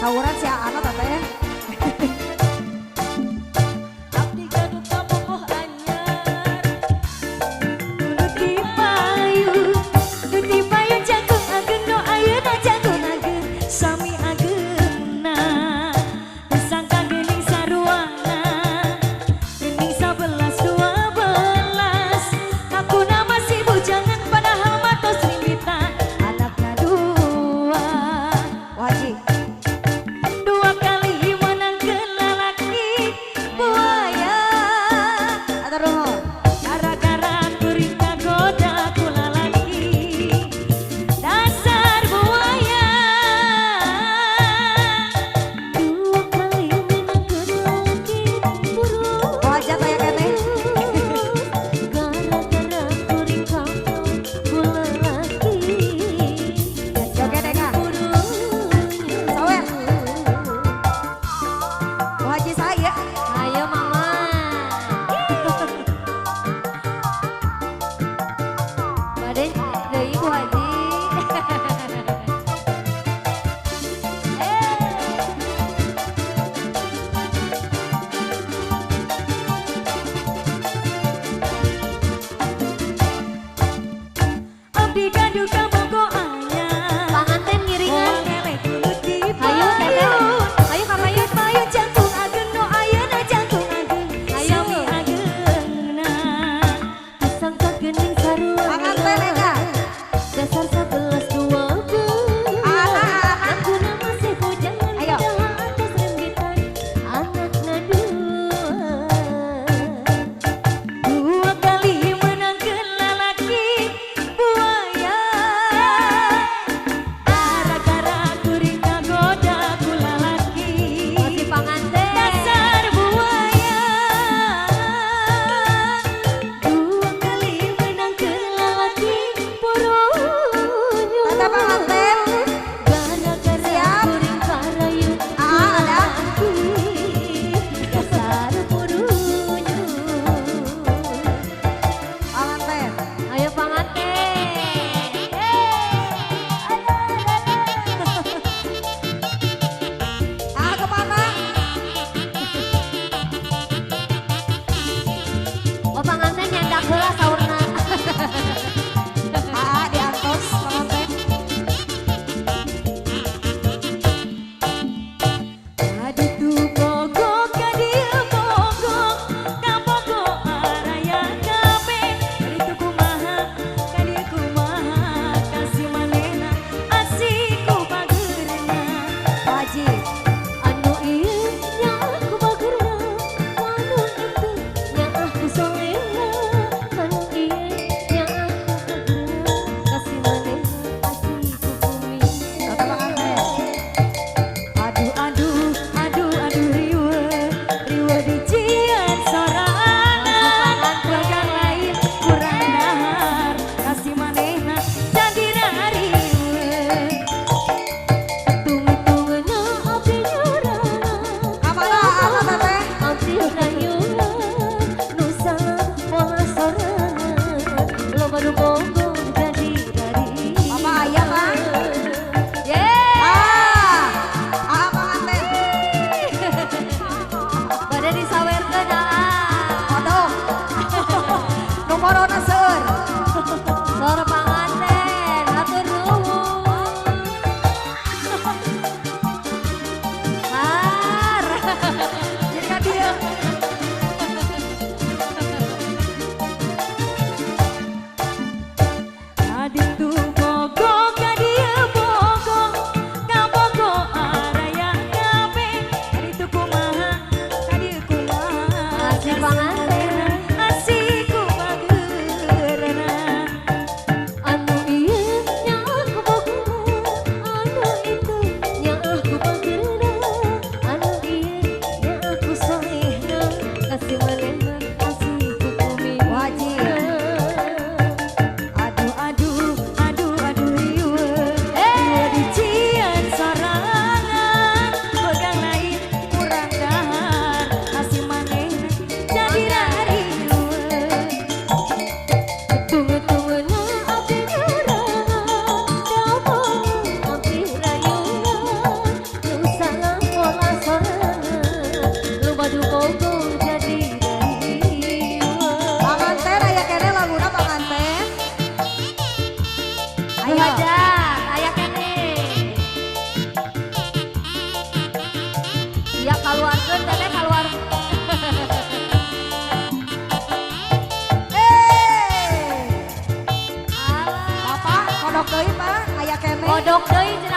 Sauran si anak tante. Abdi gaduh kabogoh anyar. Nuti payu jagung ageun no ayeuna jagung ageun sami ageuna sangka geuning saruana geuning 11-12 hakuna masih bujangan padahal matos limbitan anakna dua Wajib. dua kali menang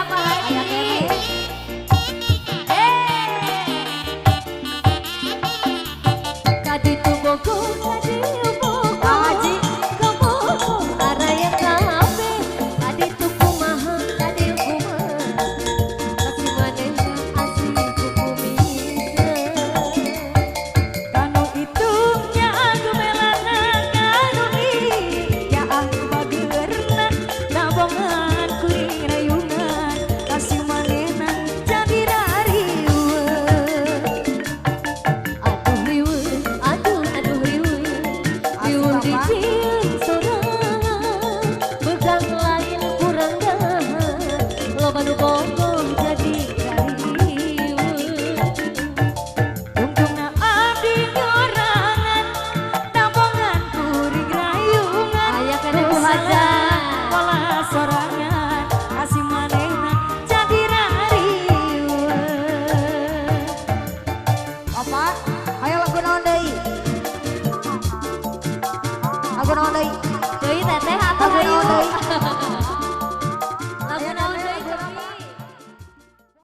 apa lagi? Aya kene. Kadi tubuhku, kadi tubuhku, Aji. kamu araya kabe, kadi tuku maha, kadi kumaha, kasih maneh asih kuku bisa. Kanu itungnya aku melana, kanu iya aku bageurna, nabongan kuring rayungan, kasih manehna jadi rarieueun. Aduh riweuh, aduh riweuh, riweuh dijieun sorangan, begang lain kurang dahan, loba nu bogoh jadi rariweuh. Untungna abdi nyorangan, nabongan kuring rayungan, Aya kana ku haja. pola sorangan, kasih manehna jadi rarieueun. Apa? Ayo lagu naon deui? Lagu naon deui? Deui teteh atuh Lagu naon hayu. deui?